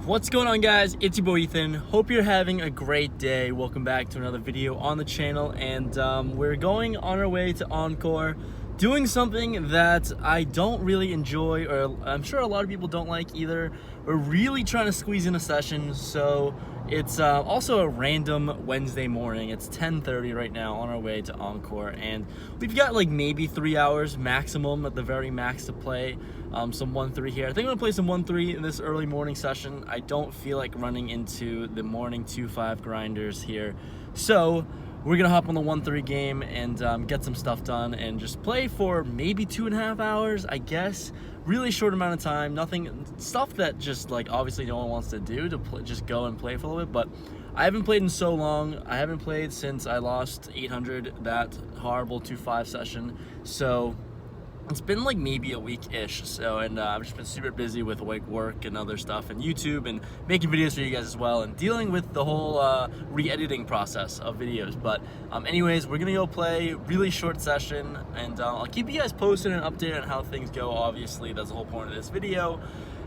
What's going on, guys? It's your boy Ethan. Hope you're having a great day. Welcome back to another video on the channel, and we're going on our way to Encore, doing something that I don't really enjoy, or I'm sure a lot of people don't like either. We're really trying to squeeze in a session, so it's also a random Wednesday morning. It's 10:30 right now, on our way to Encore, and we've got like maybe 3 hours maximum, at the very max, to play some 1-3 here. I think I'm gonna play some 1-3 in this early morning session. I don't feel like running into the morning 2-5 grinders here, so we're gonna hop on the 1-3 game and get some stuff done and just play for maybe 2.5 hours, I guess. Really short amount of time, nothing, stuff that just like obviously no one wants to do, to just go and play for a little bit. But I haven't played in so long. I haven't played since I lost 800 that horrible 2-5 session, so it's been like maybe a week-ish. So, and I've just been super busy with like work and other stuff and YouTube and making videos for you guys as well, and dealing with the whole re-editing process of videos. But anyways, we're gonna go play, really short session, and I'll keep you guys posted and updated on how things go. Obviously, that's the whole point of this video.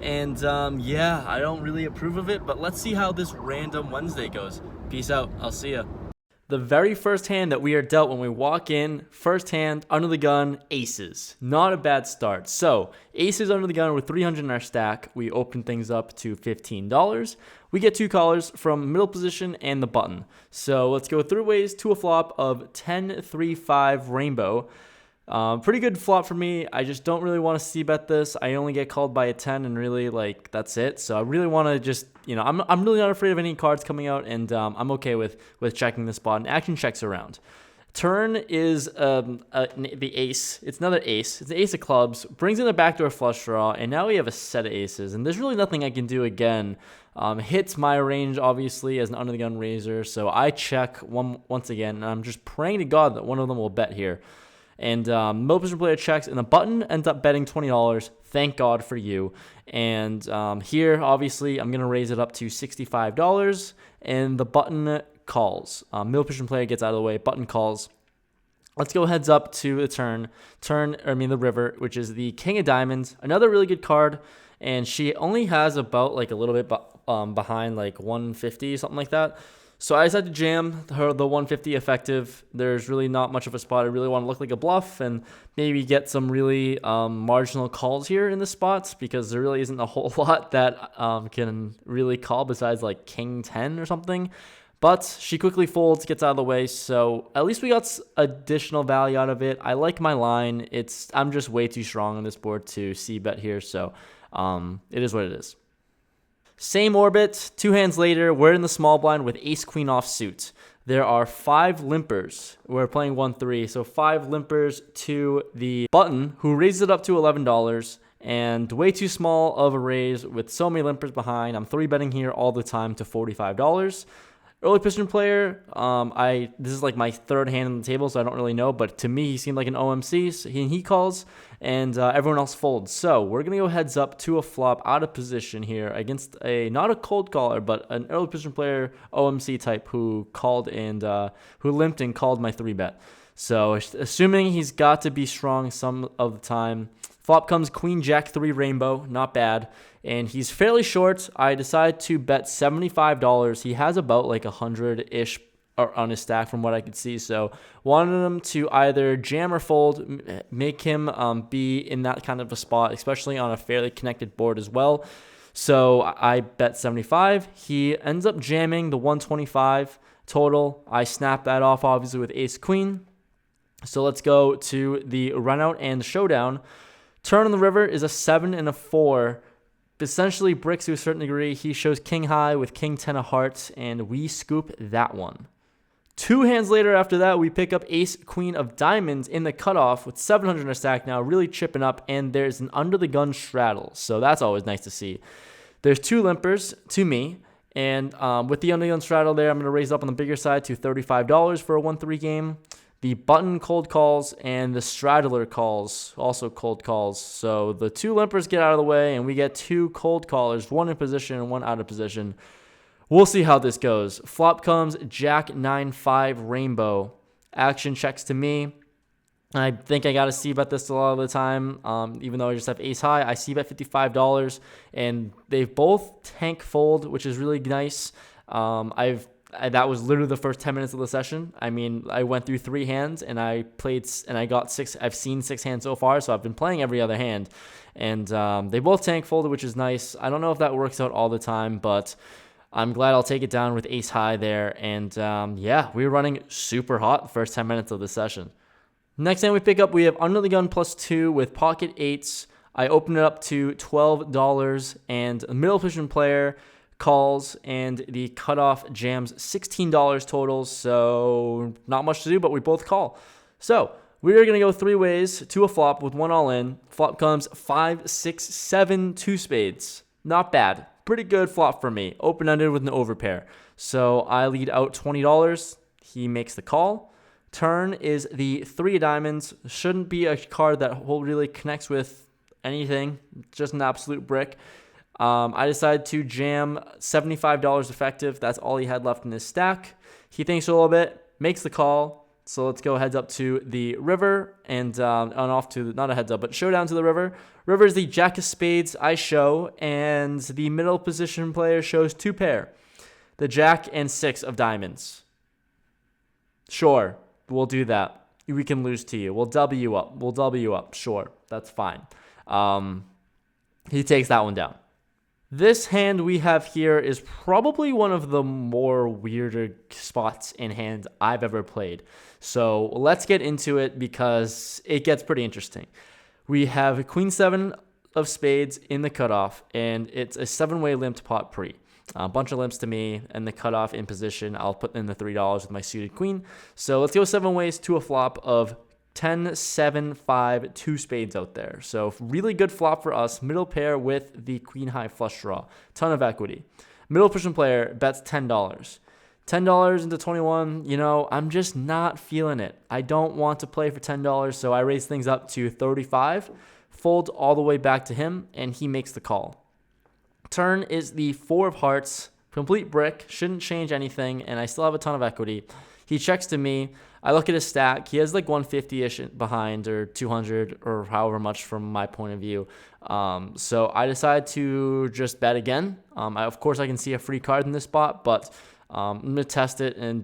And yeah, I don't really approve of it, but let's see how this random Wednesday goes. Peace out. I'll see ya. The very first hand that we are dealt when we walk in, first hand, under the gun, aces. Not a bad start. So, aces under the gun with 300 in our stack. We open things up to $15. We get 2 callers from middle position and the button. So, let's go through ways to a flop of 10-3-5 rainbow. Pretty good flop for me. I just don't really want to c-bet this. I only get called by a 10, and really, like, that's it. So I really want to just, you know, I'm really not afraid of any cards coming out, and I'm okay with checking the spot. And action checks around. Turn is the ace. It's another ace. It's the ace of clubs. Brings in a backdoor flush draw, and now we have a set of aces. And there's really nothing I can do again. Hits my range, obviously, as an under the gun raiser. So I check once again, and I'm just praying to God that one of them will bet here. And middle position player checks, and the button ends up betting $20. Thank God for you. And here, obviously, I'm going to raise it up to $65, and the button calls. Middle position player gets out of the way, button calls. Let's go heads up to the the river, which is the King of Diamonds. Another really good card, and she only has about like a little bit behind, like 150, something like that. So I decided to jam the 150 effective. There's really not much of a spot. I really want to look like a bluff and maybe get some really marginal calls here in the spots, because there really isn't a whole lot that can really call besides like King 10 or something. But she quickly folds, gets out of the way, so at least we got additional value out of it. I like my line. I'm just way too strong on this board to c-bet here, so it is what it is. Same orbit, 2 hands later, we're in the small blind with ace-queen offsuit. There are 5 limpers. We're playing 1-3, so 5 limpers to the button, who raises it up to $11, and way too small of a raise with so many limpers behind. I'm 3-betting here all the time to $45. Early position player, this is like my 3rd hand on the table, so I don't really know, but to me, he seemed like an OMC, so he calls, and everyone else folds. So we're going to go heads up to a flop out of position here against not a cold caller, but an early position player, OMC type, who called and who limped and called my 3-bet. So assuming he's got to be strong some of the time, flop comes Queen Jack 3 rainbow, not bad, and he's fairly short. I decide to bet $75. He has about like 100-ish on his stack from what I could see, so wanted him to either jam or fold, make him be in that kind of a spot, especially on a fairly connected board as well. So I bet 75. He ends up jamming the 125 total. I snap that off, obviously, with ace queen. So let's go to the run out and the showdown. Turn on the river is a 7 and a 4. Essentially bricks to a certain degree. He shows king high with king 10 of hearts, and we scoop that one. 2 hands later after that, we pick up ace queen of diamonds in the cutoff with 700 in our stack now, really chipping up, and there's an under the gun straddle. So that's always nice to see. There's 2 limpers to me, and with the under the gun straddle there, I'm going to raise up on the bigger side to $35 for a 1-3 game. The button cold calls and the straddler calls, also cold calls. So the 2 limpers get out of the way, and we get 2 cold callers, 1 in position and 1 out of position. We'll see how this goes. Flop comes Jack 9-5 rainbow. Action checks to me. I think I got to C-bet this a lot of the time, even though I just have ace high. I C-bet $55, and they both tank fold, which is really nice. That was literally the first 10 minutes of the session. I mean, I went through 3 hands, and I played, and I got 6. I've seen 6 hands so far, so I've been playing every other hand, and they both tank folded, which is nice. I don't know if that works out all the time, but I'm glad I'll take it down with ace high there. And yeah, we were running super hot the first 10 minutes of the session. Next hand we pick up, we have Under the Gun +2 with pocket eights. I open it up to $12, and a middle position player calls, and the cutoff jams $16 total. So not much to do, but we both call. So we are going to go 3 ways to a flop with 1 all in. Flop comes 5, 6, 7, 2 spades. Not bad. Pretty good flop for me. Open-ended with an overpair. So I lead out $20. He makes the call. Turn is the 3 of diamonds. Shouldn't be a card that really connects with anything. Just an absolute brick. I decided to jam $75 effective. That's all he had left in his stack. He thinks a little bit, makes the call. So let's go heads up to the river and on off to, not a heads up, but showdown to the river. River is the jack of spades I show, and the middle position player shows 2 pair. The jack and 6 of diamonds. Sure. We'll do that. We can lose to you. We'll double you up. We'll double you up. Sure. That's fine. He takes that one down. This hand we have here is probably one of the more weirder spots in hand I've ever played. So let's get into it because it gets pretty interesting. We have Queen 7 of spades in the cutoff, and it's a 7-way limped pot pre. A bunch of limps to me, and the cutoff in position. I'll put in the $3 with my suited queen. So let's go 7 ways to a flop of 10, 7, 5, 2 spades out there. So really good flop for us. Middle pair with the queen high flush draw. Ton of equity. Middle position player bets $10. $10 into 21, you know, I'm just not feeling it. I don't want to play for $10, so I raise things up to 35, fold all the way back to him, and he makes the call. Turn is the 4 of hearts, complete brick, shouldn't change anything, and I still have a ton of equity. He checks to me. I look at his stack. He has like 150-ish behind, or 200, or however much from my point of view. So I decide to just bet again. Of course, I can see a free card in this spot, but I'm going to test it and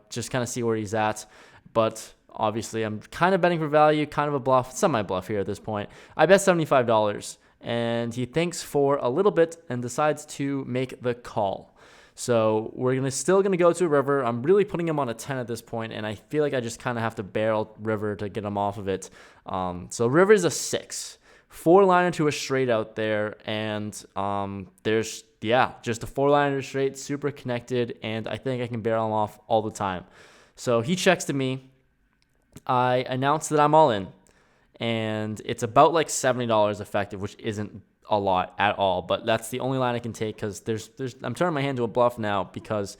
just kind of see where he's at. But obviously, I'm kind of betting for value, kind of a bluff, semi-bluff here at this point. I bet $75. And he thinks for a little bit and decides to make the call. So we're still gonna go to a river. I'm really putting him on a 10 at this point, and I feel like I just kind of have to barrel river to get him off of it. So river is a 6, 4-liner to a straight out there, and there's just a 4-liner straight, super connected, and I think I can barrel him off all the time. So he checks to me. I announce that I'm all in. And it's about like $70 effective, which isn't a lot at all. But that's the only line I can take because I'm turning my hand to a bluff now because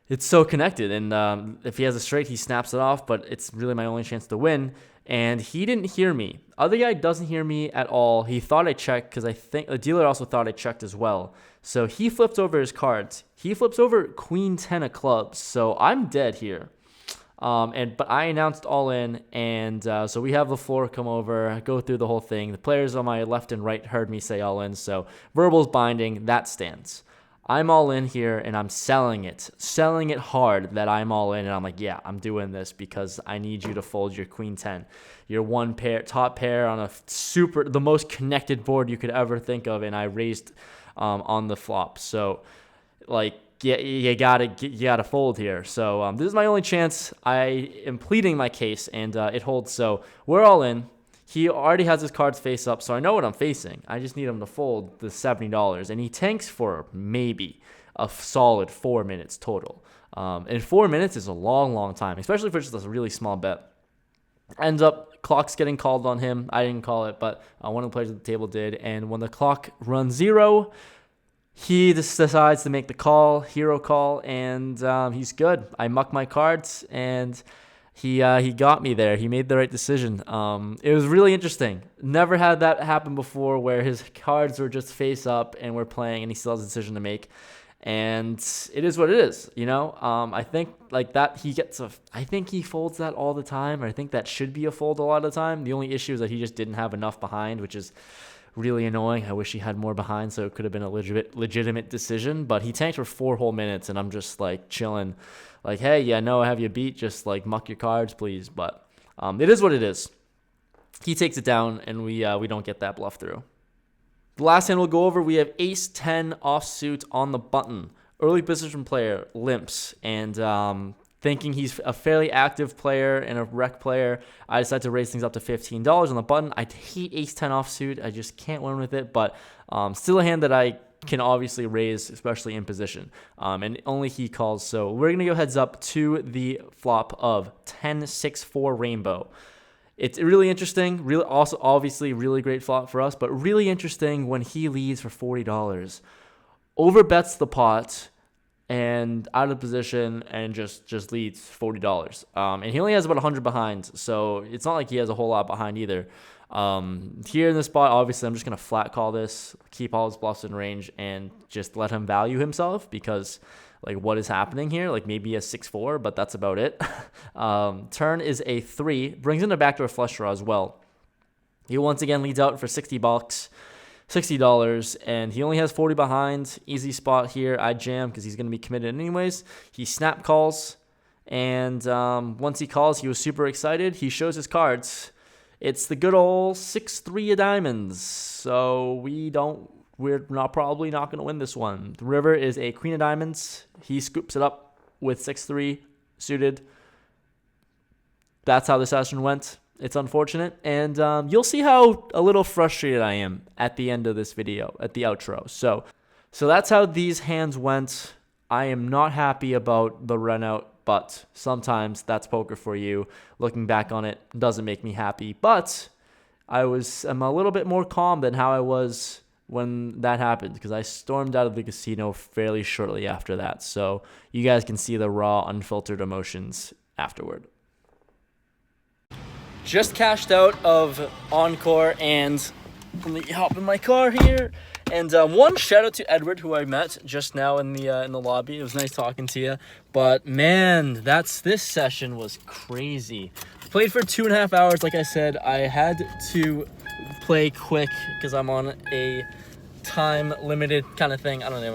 it's so connected. And if he has a straight, he snaps it off. But it's really my only chance to win. And he didn't hear me. Other guy doesn't hear me at all. He thought I checked because I think the dealer also thought I checked as well. So he flips over his cards. He flips over Queen 10 of clubs. So I'm dead here. But I announced all in, and so we have the floor come over, go through the whole thing. The players on my left and right heard me say all in, so verbal's binding, that stands. I'm all in here, and I'm selling it hard that I'm all in, and I'm like, yeah, I'm doing this because I need you to fold your Queen 10, your top pair on the most connected board you could ever think of, and I raised on the flop. So, like, yeah, you gotta fold here. So this is my only chance. I am pleading my case, and it holds. So we're all in. He already has his cards face up, so I know what I'm facing. I just need him to fold the $70, and he tanks for maybe a solid 4 minutes total. And 4 minutes is a long, long time, especially for just a really small bet. Ends up clock's getting called on him. I didn't call it, but one of the players at the table did. And when the clock runs 0. He just decides to make the call, hero call, and he's good. I muck my cards, and he got me there. He made the right decision. It was really interesting. Never had that happen before where his cards were just face up and we're playing, and he still has a decision to make. and it is what it is, you know. I think like that I think he folds that all the time. I think that should be a fold a lot of the time. The only issue is that he just didn't have enough behind, which is really annoying. I wish he had more behind, so it could have been a legitimate decision. But he tanked for 4 whole minutes, and I'm just like chilling, like, hey, yeah, no, I have you beat. Just like muck your cards, please. But it is what it is. He takes it down, and we don't get that bluff through. The last hand we'll go over, we have ace-10 offsuit on the button. Early position player limps, and thinking he's a fairly active player and a rec player, I decided to raise things up to $15 on the button. I hate ace-10 offsuit. I just can't win with it, but still a hand that I can obviously raise, especially in position. And only he calls, so we're going to go heads up to the flop of 10-6-4 rainbow. It's really interesting, really also obviously really great flop for us, but really interesting when he leads for $40. Overbets the pot and out of position and just leads $40. And he only has about 100 behind, so it's not like he has a whole lot behind either. Here in this spot, obviously I'm just going to flat call this, keep all his bluffs in range, and just let him value himself, because like what is happening here? Like maybe a 6-4, but that's about it. Turn is a 3, brings in a backdoor flush draw as well. He once again leads out for $60, and he only has 40 behind. Easy spot here. I jam because he's going to be committed anyways. He snap calls, and once he calls, he was super excited. He shows his cards. It's the good old 6-3 of diamonds. So we're probably not going to win this one. The river is a queen of diamonds. He scoops it up with 6-3 suited. That's how the session went. It's unfortunate, and you'll see how a little frustrated I am at the end of this video, at the outro. So that's how these hands went. I am not happy about the run out, but sometimes that's poker for you. Looking back on it doesn't make me happy, but I'm a little bit more calm than how I was when that happened, because I stormed out of the casino fairly shortly after that. So you guys can see the raw, unfiltered emotions afterward. Just cashed out of Encore, and let me hop in my car here. And one shout out to Edward, who I met just now in the lobby. It was nice talking to you. But man, this session was crazy. Played for 2.5 hours. Like I said, I had to play quick because I'm on a time limited kind of thing. I don't know,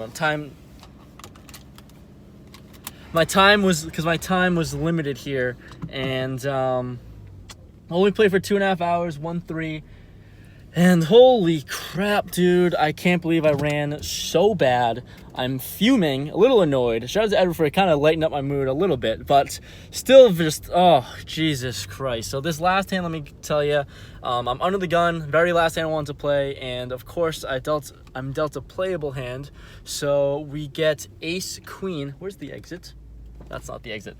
my time was limited here, and only played for 2.5 hours, 1-3, and holy crap, dude, I can't believe I ran so bad. I'm fuming, a little annoyed. Shout out to Edward for kind of lighting up my mood a little bit, but still just, oh, Jesus Christ. So this last hand, let me tell you, I'm under the gun, very last hand I wanted to play, and of course I'm dealt a playable hand. So we get ace queen. Where's the exit? That's not the exit.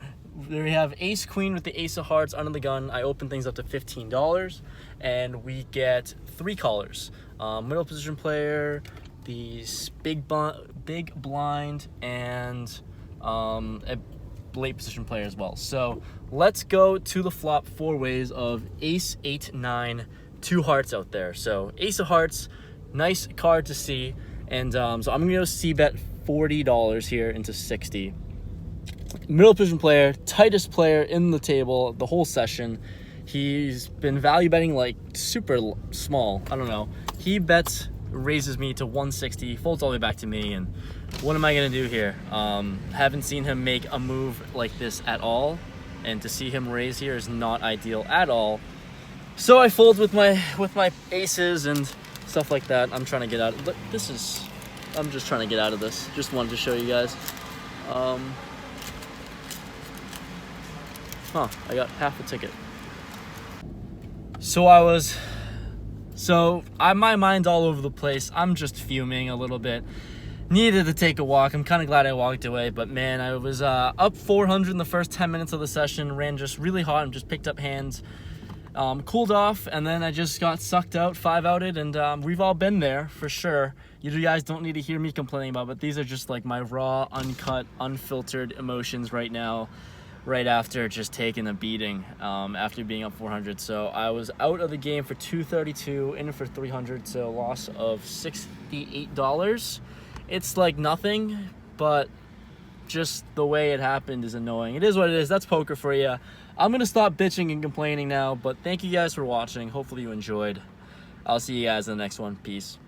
There we have ace queen with the ace of hearts under the gun. I open things up to $15, and we get 3 callers. Middle position player, these big blind, and a late position player as well. So let's go to the flop 4 ways of ace, 8, 9, 2 hearts out there. So ace of hearts, nice card to see, and so I'm gonna go c-bet $40 here into 60. Middle position player, tightest player in the table the whole session. He's been value betting like super small. I don't know. He bets, raises me to 160, folds all the way back to me, and what am I gonna do here? Haven't seen him make a move like this at all, and to see him raise here is not ideal at all. So I fold with my aces and stuff like that. I'm trying to get out. I'm just trying to get out of this. Just wanted to show you guys. I got half a ticket. My mind's all over the place. I'm just fuming a little bit. Needed to take a walk. I'm kind of glad I walked away, but man, I was up 400 in the first 10 minutes of the session, ran just really hot and just picked up hands, cooled off, and then I just got sucked out, 5-outed, and we've all been there for sure. You guys don't need to hear me complaining about it, but these are just like my raw, uncut, unfiltered emotions right now, right after just taking a beating after being up 400. So I was out of the game for 232, in for 300, so a loss of $68. It's like nothing, but just the way it happened is annoying. It is what it is. That's poker for you. I'm gonna stop bitching and complaining now, but thank you guys for watching. Hopefully you enjoyed. I'll see you guys in the next one. Peace.